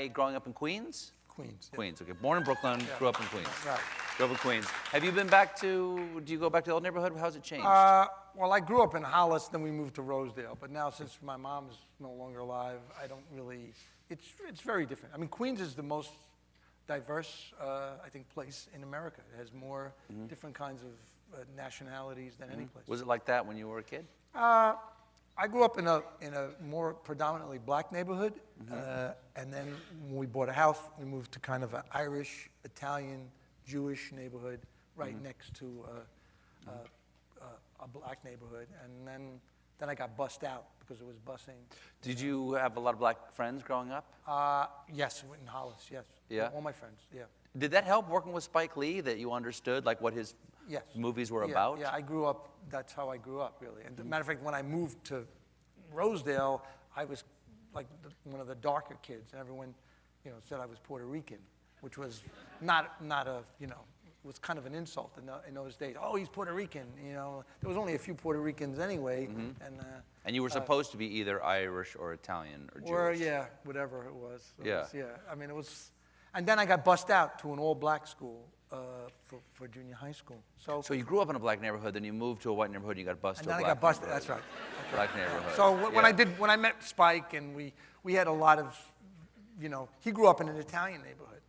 growing up in Queens? Queens. Yeah. Queens, okay. Born in Brooklyn, grew up in Queens. Right. Grew up in Queens. Have you been back to, do you go back to the old neighborhood? How's it changed? Well, I grew up in Hollis, then we moved to Rosedale. But now, since my mom's no longer alive, I don't really, it's very different. I mean, Queens is the most diverse, I think, place in America. It has more different kinds of nationalities than any place. Was it like that when you were a kid? I grew up in a more predominantly black neighborhood, and then when we bought a house, we moved to kind of an Irish, Italian, Jewish neighborhood right next to a black neighborhood, and then I got bussed out because it was busing. Did you have a lot of black friends growing up? Yes, in Hollis, yes. Yeah? All my friends, yeah. Did that help working with Spike Lee, that you understood like what his Yes. movies were Yeah, about? Yeah, I grew up, that's how I grew up, really. And as a matter of fact, when I moved to Rosedale, I was like one of the darker kids, and everyone, said I was Puerto Rican, which was not a, it was kind of an insult in those days. Oh, he's Puerto Rican, There was only a few Puerto Ricans anyway, And you were supposed to be either Irish or Italian or Jewish. Or, yeah, whatever it was. Yeah. I mean, it was, and then I got bussed out to an all-black school for junior high school. So you grew up in a black neighborhood, then you moved to a white neighborhood, and you got bused to a And then black I got busted, neighborhood. that's right. Black neighborhood. So when I met Spike, and we had a lot of, he grew up in an Italian neighborhood.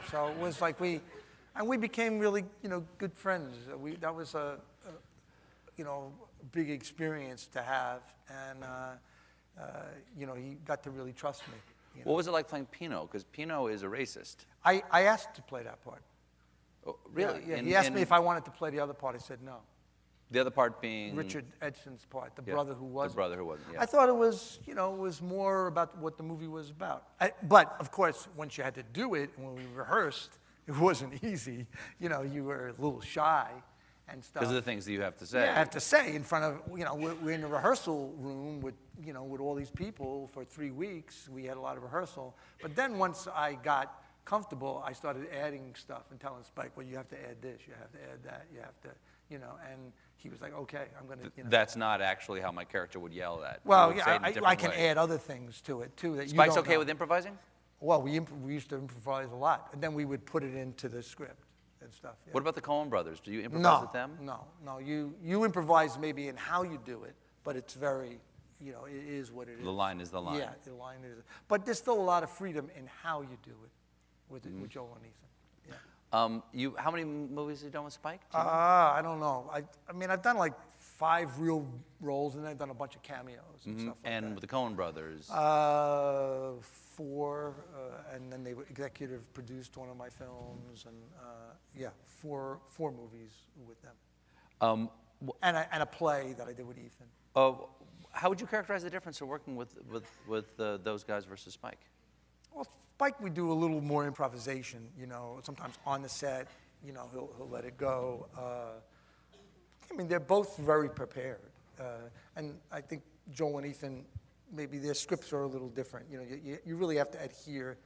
So it was like we became really, good friends. That was a big experience to have, and he got to really trust me. What was it like playing Pino? Because Pino is a racist. I asked to play that part. Oh, really? Yeah. He asked me if I wanted to play the other part. I said no. The other part being? Richard Edson's part, the brother who wasn't. The brother who wasn't, yeah. I thought it was, it was more about what the movie was about. But, of course, once you had to do it, when we rehearsed, it wasn't easy. You were a little shy and stuff. Because of the things that you have to say. Yeah, I have to say in front of, we're in a rehearsal room with, with all these people for 3 weeks. We had a lot of rehearsal. But then once I got comfortable, I started adding stuff and telling Spike, well, you have to add this, you have to add that, you have to, and he was like, okay, I'm going to, That's not actually how my character would yell that. Well, yeah, I can add other things to it, too. That Spike's you don't okay know. with improvising? Well, we used to improvise a lot, and then we would put it into the script and stuff. Yeah. What about the Coen brothers? Do you improvise with them? No. You improvise maybe in how you do it, but it's very, it is what it is. The line is the line. Yeah, the line is. But there's still a lot of freedom in how you do it with Joel and Ethan. Yeah. How many movies have you done with Spike? I don't know. I mean, I've done like 5 real roles, and then I've done a bunch of cameos and stuff like that. And with the Coen brothers? 4, and then they executive produced one of my films, and 4 movies with them. And a play that I did with Ethan. How would you characterize the difference of working with those guys versus Spike? Well, Spike, we do a little more improvisation, sometimes on the set, he'll let it go. I mean, they're both very prepared. And I think Joel and Ethan, maybe their scripts are a little different. You really have to adhere.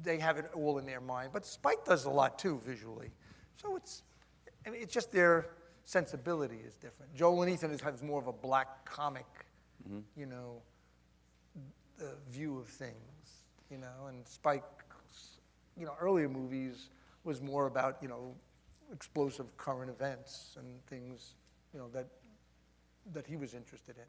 They have it all in their mind. But Spike does a lot, too, visually. So it's just their sensibility is different. Joel and Ethan has more of a black comic, view of things. And Spike's, earlier movies was more about, explosive current events and things, that he was interested in.